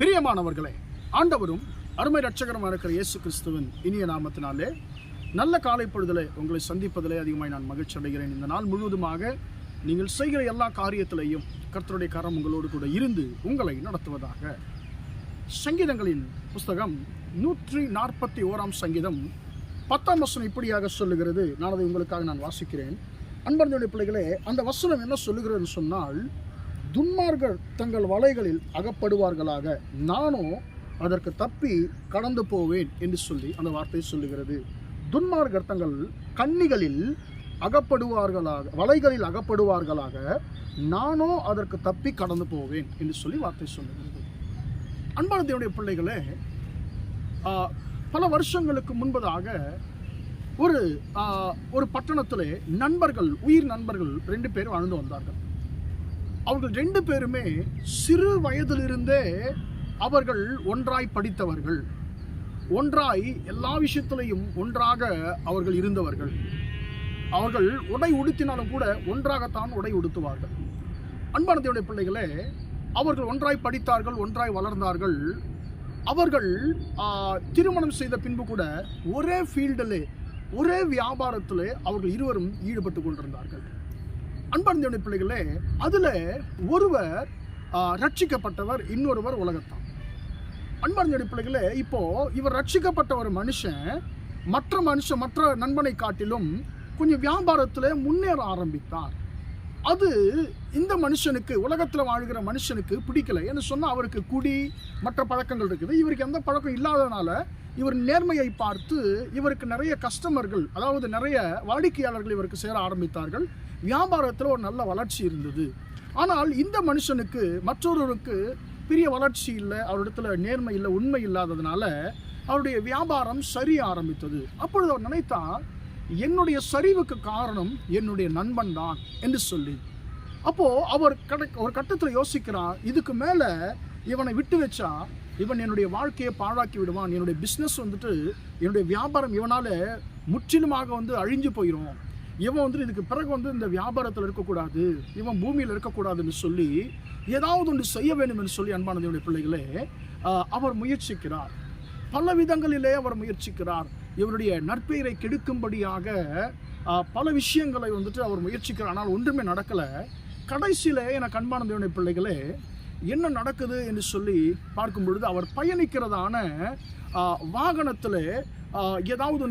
பிரியமானவர்களே, ஆண்டவரும் அருமை இரட்சகருமாக இருக்கிற இயேசு கிறிஸ்துவின் இனிய நாமத்தினாலே நல்ல காலை பொழுதிலே உங்களை சந்திப்பதிலே அதிகமாய் நான் மகிழ்ச்சி அடைகிறேன். இந்த நாள் முழுவதுமாக நீங்கள் செய்கிற எல்லா காரியத்திலையும் கர்த்தருடைய கரம் உங்களோடு கூட இருந்து உங்களை நடத்துவதாக. சங்கீதங்களின் புஸ்தகம் 141 சங்கீதம் 10 வசனம் இப்படியாக சொல்லுகிறது. நான் அதை உங்களுக்காக வாசிக்கிறேன். அன்பர்களுடைய பிள்ளைகளே, அந்த வசனம் என்ன சொல்லுகிறதுன்னு சொன்னால், துன்மார்கர் தங்கள் வலைகளில் அகப்படுவார்களாக, நானோ அதற்கு தப்பி கடந்து போவேன் என்று சொல்லி அந்த வார்த்தை சொல்லுகிறது. துன்மார்கர் தங்கள் கண்ணிகளில் அகப்படுவார்களாக, வலைகளில் அகப்படுவார்களாக, நானோ அதற்கு தப்பி கடந்து போவேன் என்று சொல்லி வார்த்தை சொல்லுகிறது. அன்பான தேவனுடைய பிள்ளைகளே, பல வருஷங்களுக்கு முன்பதாக ஒரு பட்டணத்திலே உயிர் நண்பர்கள் 2 பேர் வாழ்ந்து வந்தார்கள். அவர்கள் 2 பேருமே சிறு வயதிலிருந்தே அவர்கள் ஒன்றாய் படித்தவர்கள், ஒன்றாய் எல்லா விஷயத்திலையும் ஒன்றாக அவர்கள் இருந்தவர்கள். அவர்கள் உடை உடுத்தினாலும் கூட ஒன்றாகத்தான் உடை உடுத்துவார்கள். அன்பான தேவனுடைய பிள்ளைகளே, அவர்கள் ஒன்றாய் படித்தார்கள், ஒன்றாய் வளர்ந்தார்கள். அவர்கள் திருமணம் செய்த பின்பு கூட ஒரே ஃபீல்டிலே, ஒரே வியாபாரத்திலே அவர்கள் இருவரும் ஈடுபட்டு கொண்டிருந்தார்கள். அன்பான தேவனுடைய பிள்ளைகளே, அதில் ஒருவர் ரட்சிக்கப்பட்டவர், இன்னொருவர் உலகத்தான். அன்பான தேவனுடைய பிள்ளைகளே, இப்போ இவர் ரட்சிக்கப்பட்ட ஒரு மனுஷன் மற்ற நண்பனை காட்டிலும் கொஞ்சம் வியாபாரத்தில் முன்னேற ஆரம்பித்தார். அது இந்த மனுஷனுக்கு, உலகத்தில் வாழ்கிற மனுஷனுக்கு பிடிக்கல. என்று சொன்னால் அவருக்கு குடி மற்ற பழக்கங்கள் இருக்குது. இவருக்கு எந்த பழக்கம் இல்லாதனால இவர் நேர்மையை பார்த்து இவருக்கு நிறைய கஸ்டமர்கள், அதாவது நிறைய வாடிக்கையாளர்கள் இவருக்கு சேர ஆரம்பித்தார்கள். வியாபாரத்தில் ஒரு நல்ல வளர்ச்சி இருந்தது. ஆனால் இந்த மனுஷனுக்கு மற்றொருவருக்கு பெரிய வளர்ச்சி இல்லை, அவரிடத்துல நேர்மை இல்லை, உண்மை இல்லாததுனால அவருடைய வியாபாரம் சரிய ஆரம்பித்தது. அப்பொழுது அவர் நினைத்தார், என்னுடைய சரிவுக்கு காரணம் என்னுடைய நண்பன் தான் என்று சொல்லி. அப்போ அவர் ஒரு கட்டத்தில் யோசிக்கிறார், இதுக்கு மேலே இவனை விட்டு வச்சா இவன் என்னுடைய வாழ்க்கையை பாழாக்கி விடுவான், என்னுடைய பிஸ்னஸ் என்னுடைய வியாபாரம் இவனால் முற்றிலுமாக அழிஞ்சு போயிடும், இவன் இதுக்கு பிறகு இந்த வியாபாரத்தில் இருக்கக்கூடாது, இவன் பூமியில் இருக்கக்கூடாதுன்னு சொல்லி ஏதாவது ஒன்று செய்ய வேண்டும் என்று சொல்லி, அன்பான தேவனுடைய பிள்ளைகளே, அவர் முயற்சிக்கிறார். பல விதங்களிலே அவர் முயற்சிக்கிறார். இவருடைய நற்பெயரை கெடுக்கும்படியாக பல விஷயங்களை அவர் முயற்சிக்கிறார். ஆனால் ஒன்றுமே நடக்கலை. கடைசியில் எனக்கு அன்பான தேவனுடைய பிள்ளைகளே, என்ன நடக்குது என்று சொல்லி பார்க்கும் பொழுது, அவர் பயணிக்கிறதான வாகனத்தில் ஏதாவது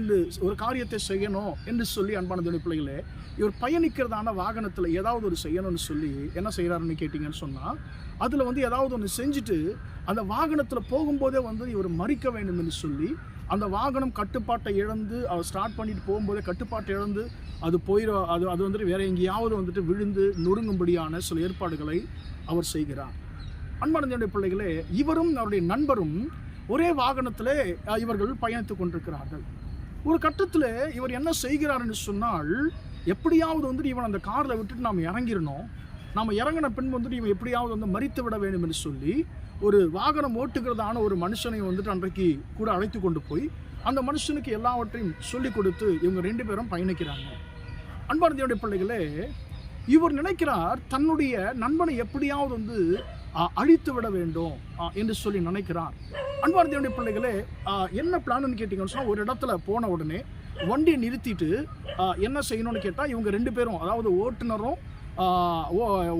ஒரு காரியத்தை செய்யணும் என்று சொல்லி, அன்பான தேவனுடைய பிள்ளைகளே, இவர் பயணிக்கிறதான வாகனத்தில் ஏதாவது ஒரு செய்யணும்னு சொல்லி என்ன செய்கிறாருன்னு கேட்டிங்கன்னு சொன்னால், அதில் ஏதாவது ஒன்று செஞ்சுட்டு அந்த வாகனத்தில் போகும்போதே இவர் மறிக்க வேண்டும் என்று சொல்லி, அந்த வாகனம் கட்டுப்பாட்டை இழந்து, அவர் ஸ்டார்ட் பண்ணிட்டு போகும்போதே கட்டுப்பாட்டை இழந்து அது போயிடும், அது வேற எங்கேயாவது விழுந்து நொறுங்கும்படியான சில ஏற்பாடுகளை அவர் செய்கிறார். அன்பான தேவனுடைய பிள்ளைகளே, இவரும் அவருடைய நண்பரும் ஒரே வாகனத்திலே இவர்கள் பயணித்துக் கொண்டிருக்கிறார்கள். ஒரு கட்டத்தில் இவர் என்ன செய்கிறாருன்னு சொன்னால், எப்படியாவது இவன் அந்த காரில் விட்டுட்டு நாம் இறங்கிடணும், நாம் இறங்கின பின் இவன் எப்படியாவது மறித்து விட வேண்டும் என்று சொல்லி, ஒரு வாகனம் ஓட்டுகிறதான ஒரு மனுஷனை அன்றைக்கு கூட அழைத்து கொண்டு போய் அந்த மனுஷனுக்கு எல்லாவற்றையும் சொல்லிக் கொடுத்து இவங்க 2 பேரும் பயணிக்கிறாங்க. அன்பான தேவனுடைய பிள்ளைகளே, இவர் நினைக்கிறார், தன்னுடைய நண்பனை எப்படியாவது அழித்து விட வேண்டும் என்று சொல்லி நினைக்கிறார். அன்பான தேவனுடைய பிள்ளைகளே, என்ன பிளான்னு கேட்டீங்கன்னு சொன்னால், ஒரு இடத்துல போன உடனே வண்டியை நிறுத்திட்டு என்ன செய்யணும்னு கேட்டால், இவங்க 2 பேரும், அதாவது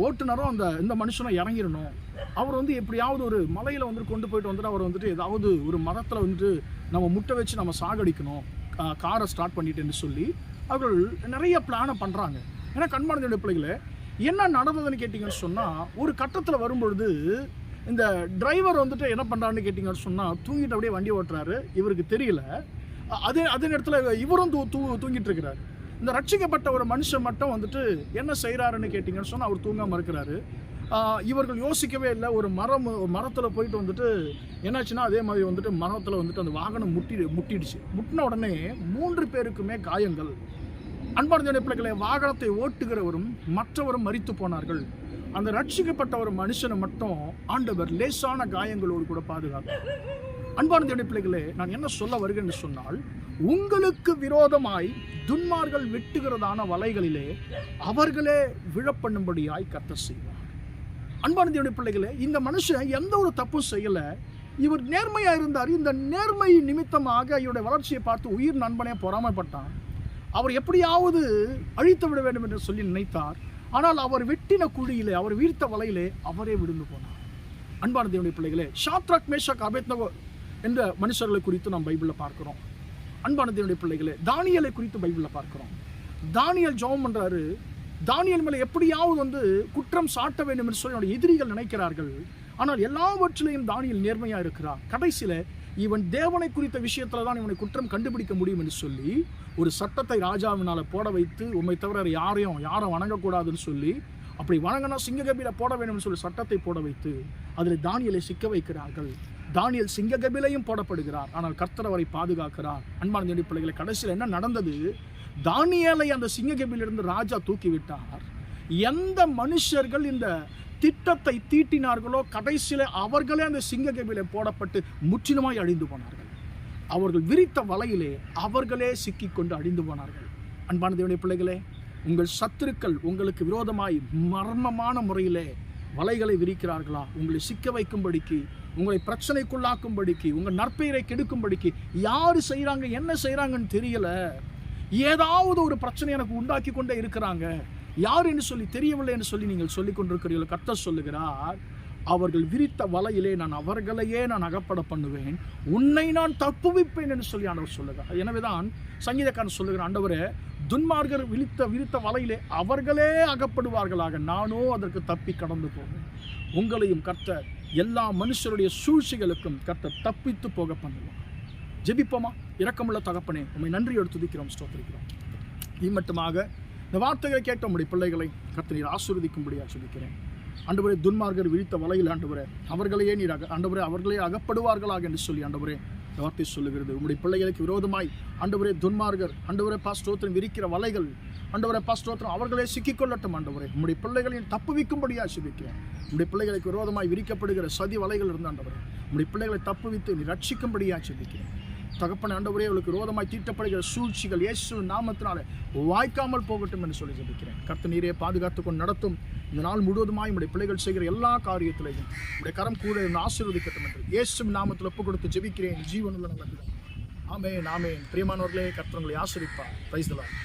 ஓட்டுநரும் இந்த மனுஷனை இறங்கிடணும். அவர் எப்படியாவது ஒரு மலையில் கொண்டு போயிட்டு அவர் ஏதாவது ஒரு மரத்தில் நம்ம முட்டை வச்சு நம்ம சாகடிக்கணும், காரை ஸ்டார்ட் பண்ணிட்டுன்னு சொல்லி அவர்கள் நிறைய பிளானை பண்ணுறாங்க. ஏன்னா அன்பான தேவனுடைய பிள்ளைகளே, என்ன நடந்ததுன்னு கேட்டிங்கன்னு சொன்னால், ஒரு கட்டத்தில் வரும்பொழுது இந்த டிரைவர் என்ன பண்ணுறாருன்னு கேட்டிங்கன்னு சொன்னால், தூங்கிட்டு அப்படியே வண்டி ஓட்டுறாரு. இவருக்கு தெரியல. அதே நேரத்தில் இவரும் தூங்கிட்டு இருக்கிறாரு. இந்த ரட்சிக்கப்பட்ட ஒரு மனுஷன் மட்டும் என்ன செய்கிறாருன்னு கேட்டிங்கன்னு சொன்னால், அவர் தூங்காமல் இருக்கிறாரு. இவர்கள் யோசிக்கவே இல்லை. ஒரு மரத்தில் போயிட்டு என்னாச்சுன்னா, அதே மாதிரி மரத்தில் அந்த வாகனம் முட்டிடுச்சு. முட்டின உடனே 3 பேருக்குமே காயங்கள். அன்பான தேவனுடைய பிள்ளைகளே, வாகனத்தை ஓட்டுகிறவரும் மற்றவரும் மரித்து போனார்கள். அந்த ரட்சிக்கப்பட்ட ஒரு மனுஷனை மட்டும் ஆண்டவர் லேசான காயங்களோடு கூட பாதுகாத்தார். அன்பான தேவனுடைய பிள்ளைகளே, நான் என்ன சொல்ல வருகிறேன்னு சொன்னால், உங்களுக்கு விரோதமாய் துன்மார்கள் வெட்டுகிறதான வலைகளிலே அவர்களே விழப்பண்ணும்படியாய் கர்த்தர் செய்வார். அன்பான தேவனுடைய பிள்ளைகளே, இந்த மனுஷன் எந்த ஒரு தப்பும் செய்யல. இவர் நேர்மையா இருந்தார். இந்த நேர்மை நிமித்தமாக இவருடைய வளர்ச்சியை பார்த்து உயிர் நண்பனே பொறாமைப்பட்டான். அவர் எப்படியாவது அழித்து விட வேண்டும் என்று சொல்லி நினைத்தார். ஆனால் அவர் வெட்டின குழியிலே, அவர் வீழ்த்த வலையிலே அவரே விழுந்து போனார். அன்பான தேவனுடைய பிள்ளைகளே, ஷாத்ராக், மேஷாக், அபேத்நேகோ என்ற மனுஷர்களை குறித்து நாம் பைபிளில் பார்க்கிறோம். அன்பான தேவனுடைய பிள்ளைகளே, தானியேலை குறித்து பைபிளில் பார்க்கிறோம். தானியேல் ஜெபம் பண்றாரு. தானியேல் மேலே எப்படியாவது குற்றம் சாட்ட வேண்டும் என்று சொல்லி அவருடைய எதிரிகள் நினைக்கிறார்கள். ஆனால் எல்லாவற்றிலையும் தானியேல் நேர்மையா இருக்கிறார். கடைசியில இவன் தேவனை குறித்த விஷயத்துல தான் இவனை குற்றம் கண்டுபிடிக்க முடியும் என்று சொல்லி ஒரு சட்டத்தை ராஜாவினால போட வைத்து, உண்மை தவிர யாரும் வணங்கக்கூடாதுன்னு சொல்லி, அப்படி வணங்கினா சிங்ககபில போட வேண்டும் சொல்லி சட்டத்தை போட வைத்து அதில் தானியேலை சிக்க வைக்கிறார்கள். தானியேல் சிங்ககபிலையும் போடப்படுகிறார். ஆனால் கர்த்தர் அவரை பாதுகாக்கிறார். அன்பான தேவனுடைய பிள்ளைகளை, கடைசியில் என்ன நடந்தது? தானியேலை அந்த சிங்ககபிலிருந்து ராஜா தூக்கி விட்டார். எந்த மனுஷர்கள் இந்த திட்டத்தை தீட்டினார்களோ கடைசியில அவர்களே அந்த சிங்ககபிலே போடப்பட்டு முற்றிலுமாய் அழிந்து போனார்கள். அவர்கள் விரித்த வலையிலே அவர்களே சிக்கிக்கொண்டு அழிந்து போனார்கள். அன்பான தேவனுடைய பிள்ளைகளே, உங்கள் சத்துருக்கள் உங்களுக்கு விரோதமாய் மர்மமான முறையிலே வலைகளை விரிக்கிறார்களா? உங்களை சிக்க வைக்கும்படிக்கு, உங்களை பிரச்சனைக்குள்ளாக்கும்படிக்கு, உங்கள் நற்பெயரை கெடுக்கும்படிக்கு யாரு செய்யறாங்க, என்ன செய்யறாங்கன்னு தெரியல, ஏதாவது ஒரு பிரச்சனை எனக்கு உண்டாக்கி கொண்டே இருக்கிறாங்க, யார் என்று சொல்லி தெரியவில்லை என்று சொல்லி நீங்கள் சொல்லிக் கொண்டிருக்கிறீர்கள். கர்த்தர் சொல்லுகிறார், அவர்கள் விரித்த வலையிலே அவர்களையே நான் அகப்பட பண்ணுவேன், உன்னை நான் தப்புவிப்பேன் என்று சொல்லி ஆண்டவர் சொல்லுகிறார். எனவேதான் சங்கீதக்காரன் சொல்லுகிறார், ஆண்டவரே, துன்மார்கர் விரித்த வலையிலே அவர்களே அகப்படுவார்களாக, நானோ அதற்கு தப்பி கடந்து போவேன். உங்களையும் கர்த்தர் எல்லா மனுஷருடைய சூழ்ச்சிகளுக்கும் கர்த்தர் தப்பித்து போக பண்ணுவார். ஜெபிப்போமா? இரக்கமுள்ள தகப்பனே, உம்மை நன்றியோடு துதிக்கிறோம், ஸ்தோத்திரிக்கிறோம். இம்மட்டுமாக இந்த வார்த்தைகளை கேட்ட உம்முடைய பிள்ளைகளை கர்த்தர் நீர் ஆசீர்வதிக்கும்படியாக சொல்லிக்கிறேன். ஆண்டவரே, துன்மார்கர் விரித்த வலையில் ஆண்டவரே அவர்களையே நீர் ஆண்டவரே அவர்களே அகப்படுவார்களாக என்று சொல்லி ஆண்டவரே இந்த வார்த்தை சொல்லுகிறது. உம்முடைய பிள்ளைகளுக்கு விரோதமாய் ஆண்டவரே துன்மார்கர் ஆண்டவரே பாஸ்தோத்திரம் விரிக்கிற வலைகள் ஆண்டவரே பாஸ்தோத்திரம் அவர்களே சிக்கிக்கொள்ளட்டும். ஆண்டவரே, உம்முடைய பிள்ளைகளையும் தப்புவிக்கும்படியாக சொல்லிக்கிறேன். உம்முடைய பிள்ளைகளுக்கு விரோதமாய் விரிக்கப்படுகிற சதி வலைகள் இருந்து ஆண்டவரே உம்முடைய பிள்ளைகளை தப்புவித்து நீ ரட்சிக்கும்படியாக சொல்லிக்கிறேன். தகப்பன ஆண்டவரே, அவளுக்கு விரோதமாய் தீட்டப்படுகிற சூழ்ச்சிகள் இயேசு நாமத்தினால வாய்க்காமல் போகட்டும் என்று சொல்லி ஜெபிக்கிறேன். கர்த்தர் நீரே பாதுகாத்து கொண்டு நடத்தும். இந்த நாள் முழுவதுமாய் உடைய பிள்ளைகள் செய்கிற எல்லா காரியத்திலையும் உடைய கரம் கூட ஆசீர்வதிக்கட்டும் என்று இயேசு நாமத்தில் ஒப்பு கொடுத்து ஜெபிக்கிறேன். ஜீவனுள்ள நல்ல ஆமென், ஆமென். பிரியமானவர்களே, கர்த்தர் உங்களை ஆசீர்வதிப்பார். Praise the Lord.